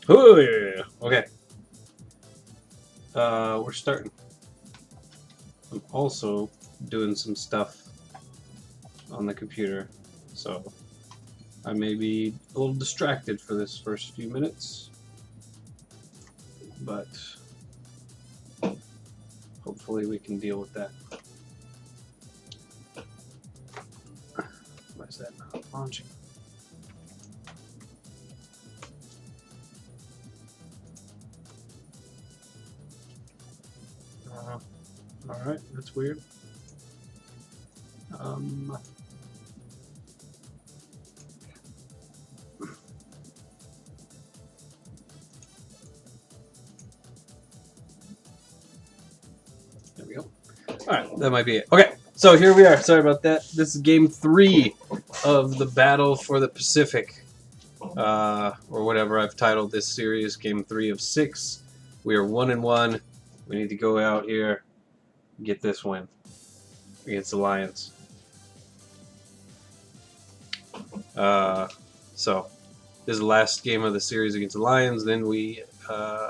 Oh yeah. Okay. We're starting. I'm also doing some stuff on the computer, so I may be a little distracted for this first few minutes, but hopefully we can deal with that. Why is that not launching? Alright, that's weird. There we go. Alright, that might be it. Okay, so here we are. Sorry about that. This is game 3 of the Battle for the Pacific. Or whatever I've titled this series, game 3 of 6. We are 1-1. We need to go out here and get this win against the Lions. So this is the last game of the series against the Lions. Then we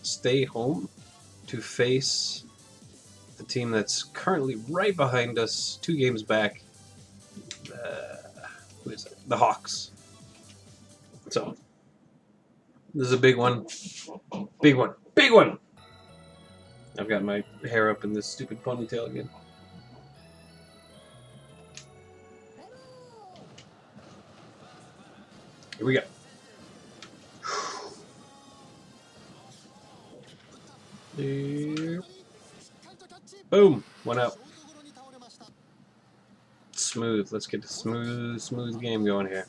stay home to face the team that's currently right behind us, 2 games back. Who is it? The Hawks. So this is a big one. Big one. Big one! I've got my hair up in this stupid ponytail again. Here we go. There. Boom! One out. Smooth. Let's get the smooth game going here.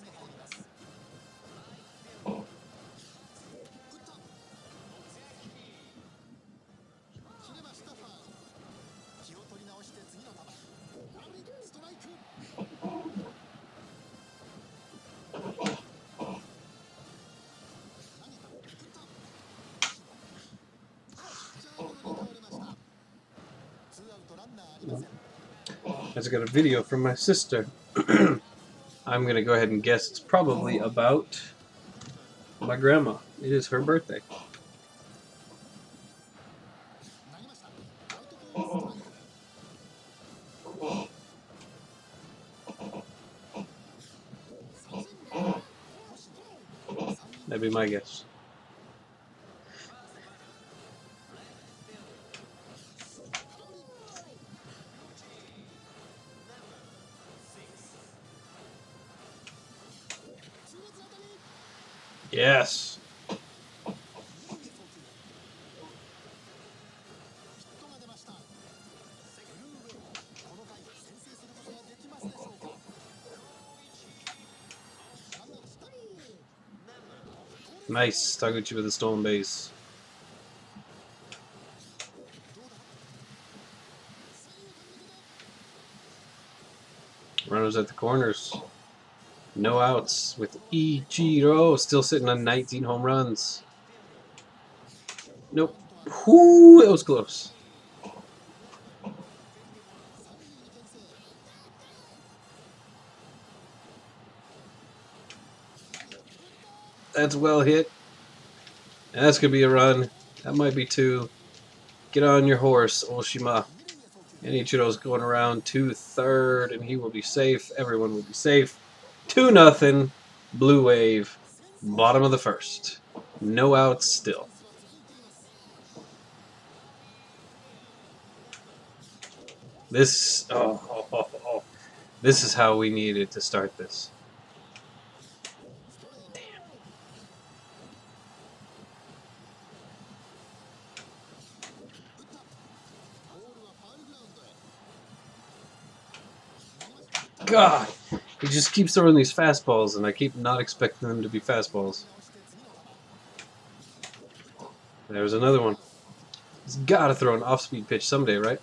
I just got a video from my sister. I'm going to go ahead and guess it's probably about my grandma. It is her birthday. That'd be my guess. Yes. Nice. Taguchi with a stolen base. Runners at the corners. No outs with Ichiro still sitting on 19 home runs. Nope. Whoo, that was close. That's well hit. That's going to be a run. That might be 2. Get on your horse, Oshima. And Ichiro's going around to third, and he will be safe. Everyone will be safe. 2-0. Blue Wave. Bottom of the first. No outs still. This, this is how we needed to start this. God, he just keeps throwing these fastballs, and I keep not expecting them to be fastballs. There's another one. He's got to throw an off-speed pitch someday, right?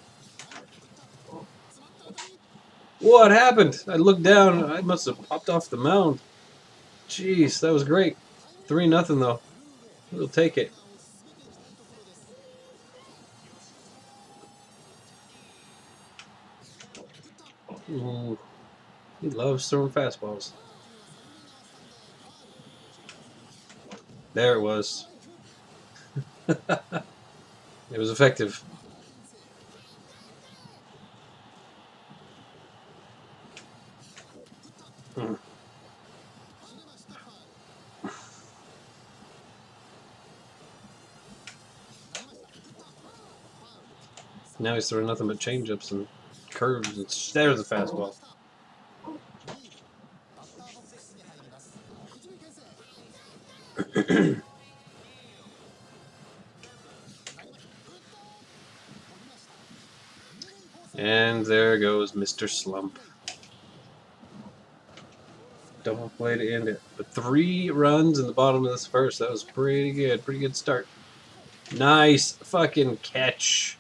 What happened? I looked down. I must have popped off the mound. Jeez, that was great. 3-0 though. We'll take it. Ooh, he loves throwing fastballs. There it was. It was effective. Hmm. Now he's throwing nothing but change-ups and curves. And there's a fastball. And there goes Mr. Slump. Double play to end it. But 3 runs in the bottom of this first. That was pretty good. Pretty good start. Nice fucking catch.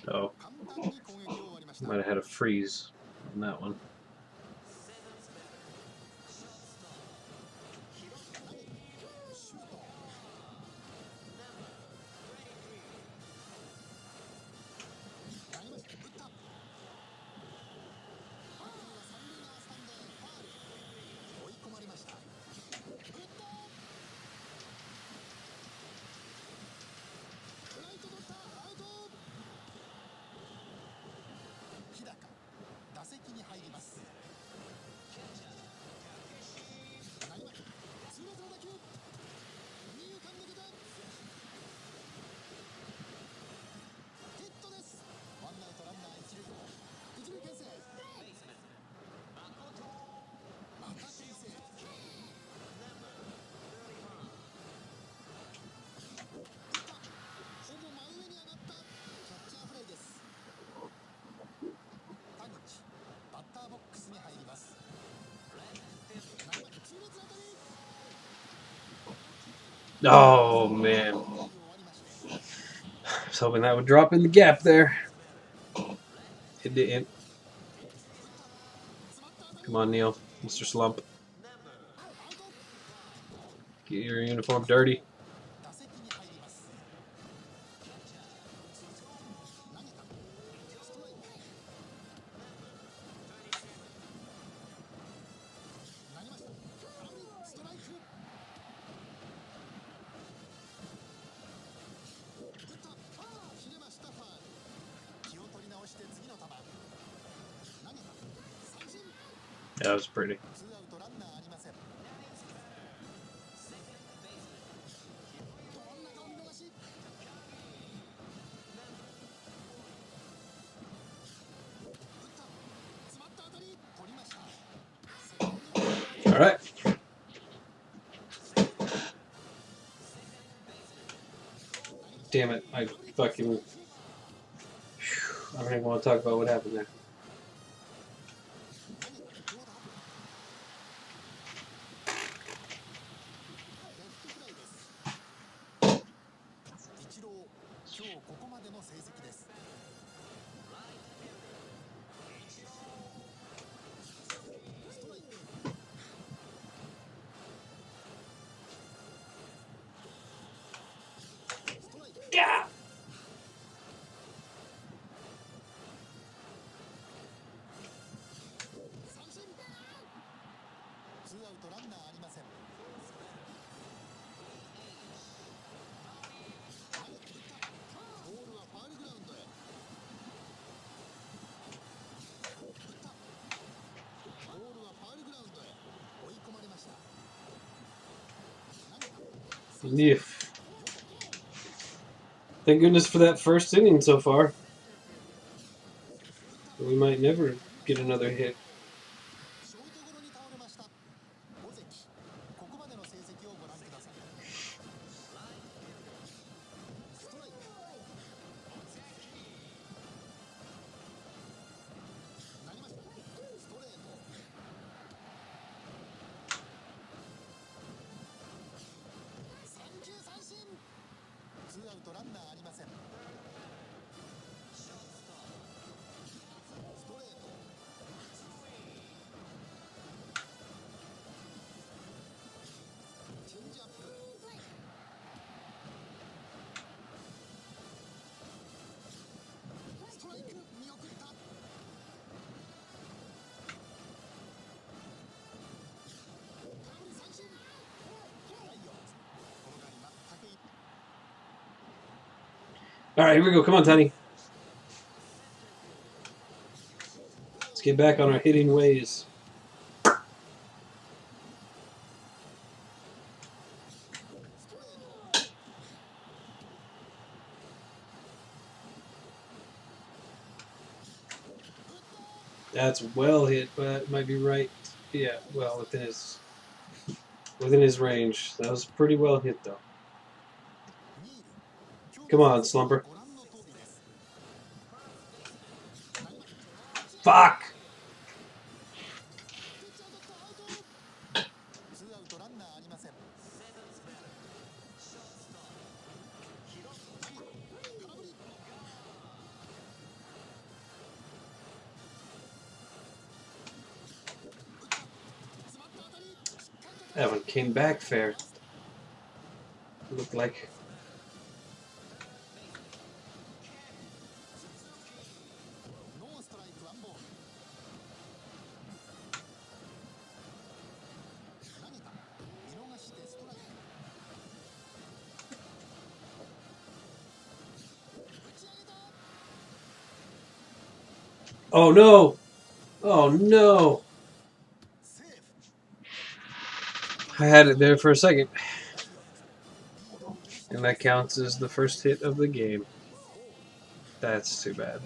Oh. Might have had a freeze on that one. Oh, man. I was hoping that would drop in the gap there. It didn't. Come on, Neil. Mr. Slump. Get your uniform dirty. That was pretty. All right. Damn it. I fucking... I don't even want to talk about what happened there. Yeah. If. Thank goodness for that first inning so far. We might never get another hit. Alright, here we go. Come on, Tiny. Let's get back on our hitting ways. That's well hit, but it might be right. Yeah, well, within his range. That was pretty well hit, though. Come on, Slumber. Fuck! That one came back fair. Looked like. Oh no! Oh no! I had it there for a second. And that counts as the first hit of the game. That's too bad.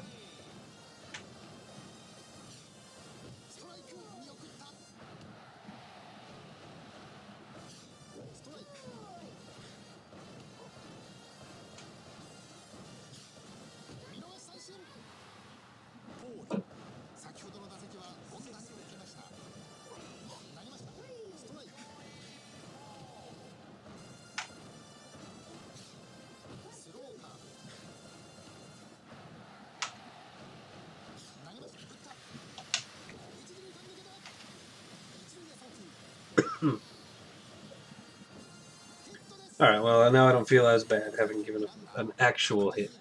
Alright, well, now I don't feel as bad having given an actual hit.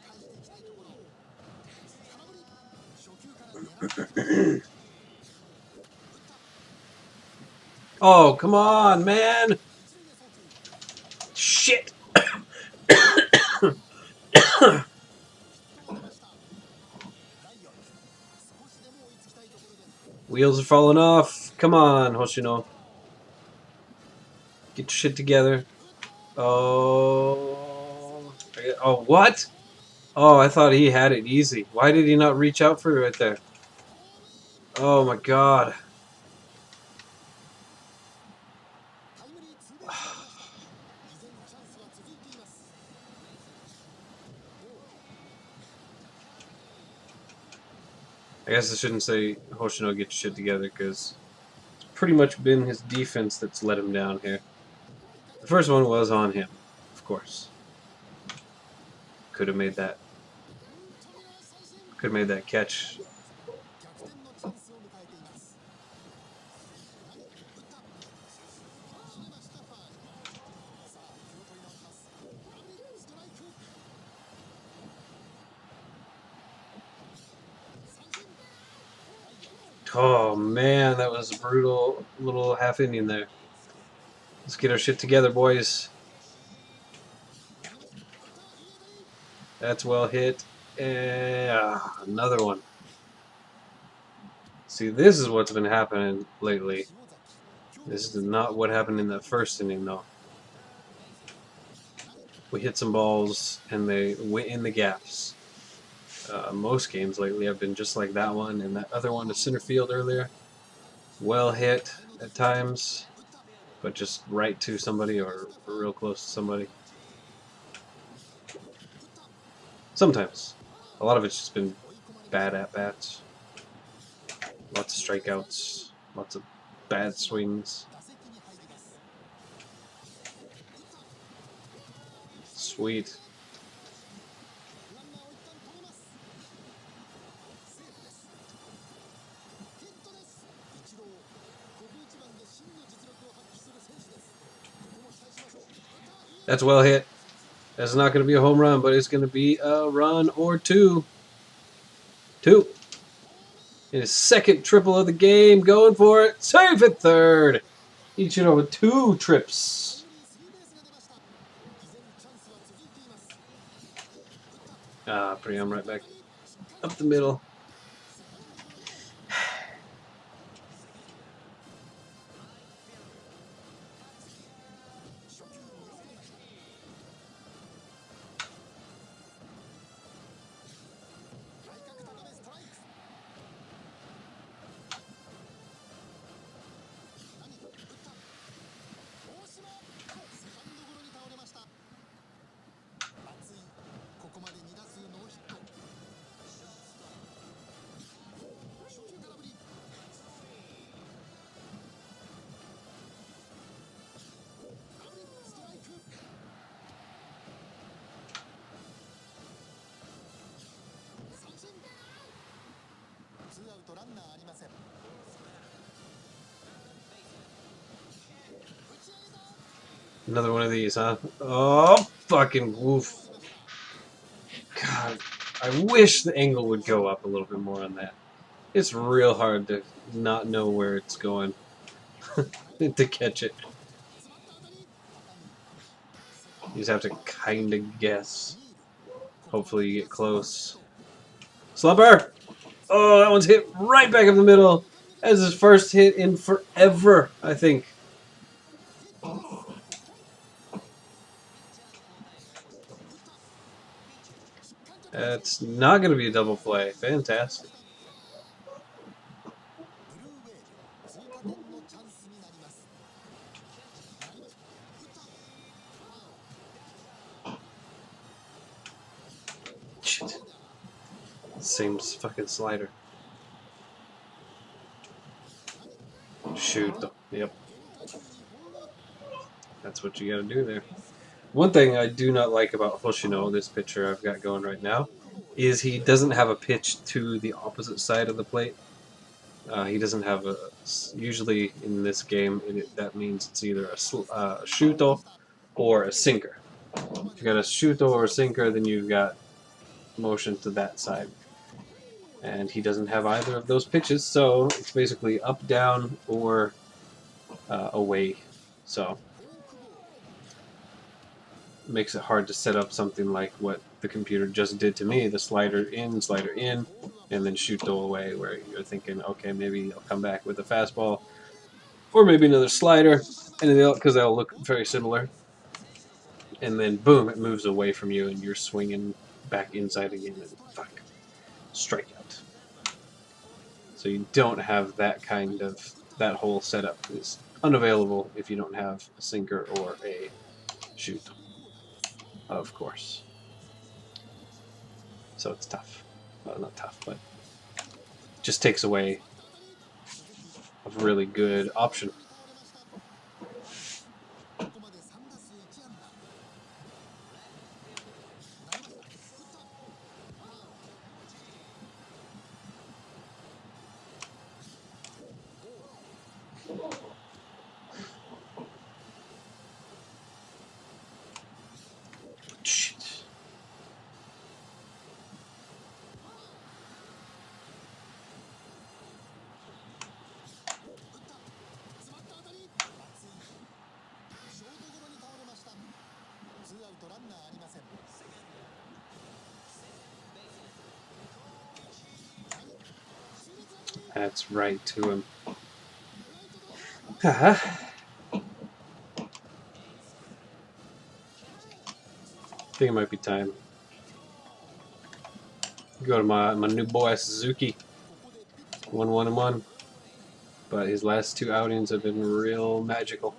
Oh, come on, man! Shit! Wheels are falling off. Come on, Hoshino. Get your shit together. Oh. Oh, what? Oh, I thought he had it easy. Why did he not reach out for it right there? Oh my god. I guess I shouldn't say Hoshino get your shit together because it's pretty much been his defense that's let him down here. The first one was on him, of course. Could have made that. Could have made that catch. Oh man, that was a brutal little half inning there. Let's get our shit together, boys. That's well hit. And another one. See, this is what's been happening lately. This is not what happened in that first inning, though. We hit some balls, and they went in the gaps. Most games lately have been just like that one, and that other one to center field earlier. Well hit at times, but just right to somebody or real close to somebody. Sometimes. A lot of it's just been bad at-bats. Lots of strikeouts. Lots of bad swings. Sweet. That's well hit. That's not going to be a home run, but it's going to be a run or two. Two. His second triple of the game. Going for it. Safe at third. Ichiro with 2 trips. Priam right back up the middle. Another one of these, huh? Oh, fucking woof. God, I wish the angle would go up a little bit more on that. It's real hard to not know where it's going to catch it. You just have to kind of guess. Hopefully you get close. Slumper! Oh, that one's hit right back up the middle. That's his first hit in forever, I think. That's not going to be a double play. Fantastic. Shit. Same fucking slider. Shoot. Yep. That's what you gotta do there. One thing I do not like about Hoshino, this pitcher I've got going right now, is he doesn't have a pitch to the opposite side of the plate. He doesn't have a... Usually in this game, that means it's either a shuto or a sinker. If you got a shuto or a sinker, then you've got motion to that side. And he doesn't have either of those pitches, so it's basically up, down, or away. So it makes it hard to set up something like what the computer just did to me, the slider in, and then shuto away, where you're thinking, okay, maybe I'll come back with a fastball, or maybe another slider, and because they'll look very similar. And then boom, it moves away from you, and you're swinging back inside again, and fuck, strikeout. So you don't have that whole setup is unavailable if you don't have a sinker or a shoot, of course. So it's tough. Well, not tough, but just takes away a really good option. Shit. That's right to him. I think it might be time. Go to my new boy Suzuki. 1-1-1. But his last 2 outings have been real magical.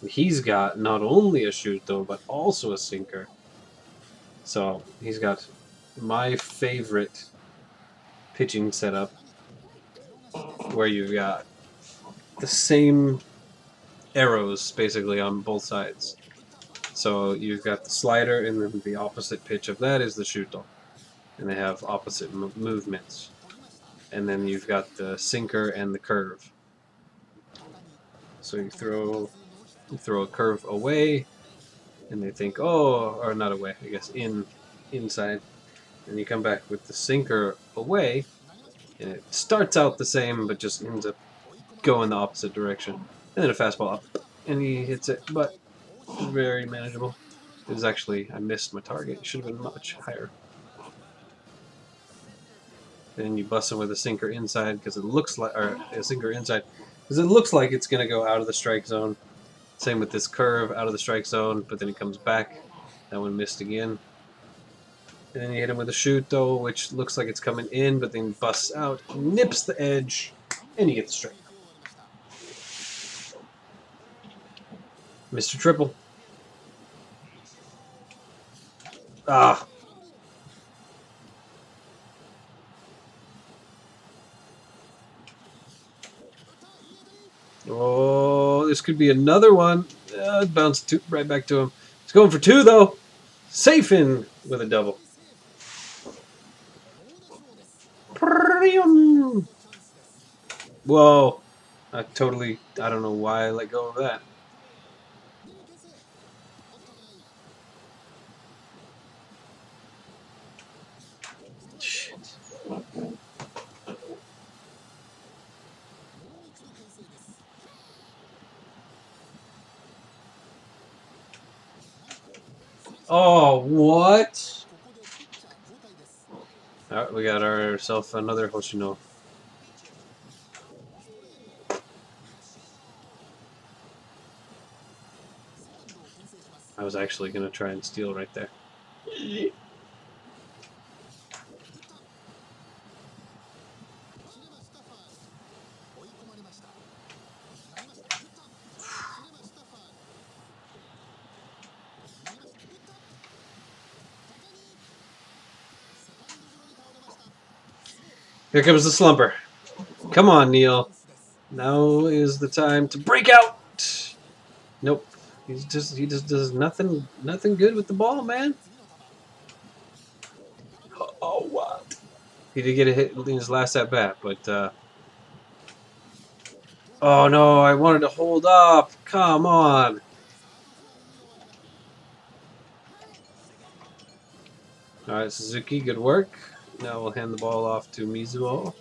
He's got not only a shuto, but also a sinker. So he's got my favorite pitching setup, where you've got the same arrows basically on both sides. So you've got the slider, and then the opposite pitch of that is the shuto, and they have opposite movements. And then you've got the sinker and the curve. So you throw You throw a curve away, and they think, oh, or not away, I guess, inside. And you come back with the sinker away, and it starts out the same, but just ends up going the opposite direction. And then a fastball up, and he hits it, but it's very manageable. It was actually, I missed my target. It should have been much higher. Then you bust him with a sinker inside because it looks like, or a sinker inside because it looks like it's going to go out of the strike zone. Same with this curve, out of the strike zone, but then he comes back. That one missed again. And then you hit him with a shoot, though, which looks like it's coming in, but then busts out, nips the edge, and you get the strike. Mr. Triple. Ah. Oh, this could be another one. It bounced right back to him. He's going for two, though. Safe in with a double. Whoa. I don't know why I let go of that. Shit. Oh, what? Alright, we got ourselves another Hoshino. I was actually going to try and steal right there. Here comes the slumper. Come on, Neil. Now is the time to break out. Nope. He just does nothing good with the ball, man. Oh, what? He did get a hit in his last at bat, but oh no, I wanted to hold up. Come on. All right, Suzuki, good work. Now we'll hand the ball off to Mizuo.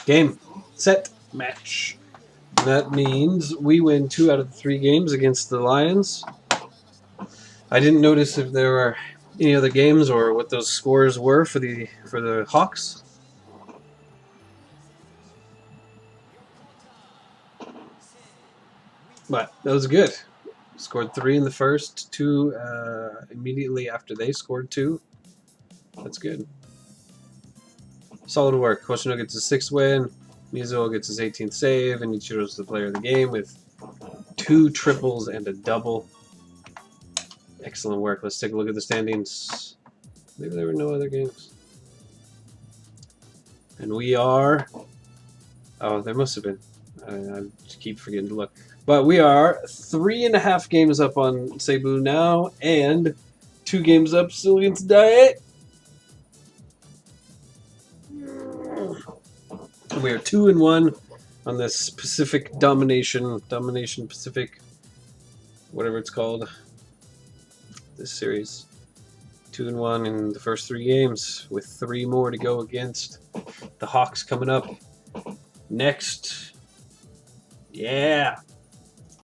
Game, set, match. That means we win 2 out of the 3 games against the Lions. I didn't notice if there were any other games or what those scores were for the Hawks. But that was good. Scored 3 in the first, 2 immediately after they scored 2. That's good. Solid work. Hoshino gets his 6th win. Mizuo gets his 18th save, and Ichiro's the player of the game with 2 triples and a double. Excellent work. Let's take a look at the standings. Maybe there were no other games. And we are... Oh, there must have been. I keep forgetting to look. But we are 3.5 games up on Cebu now, and 2 games up still against Diet. We are 2-1 on this Pacific Domination Pacific, whatever it's called, this series. 2-1 in the first 3 games, with 3 more to go against the Hawks coming up next. Yeah.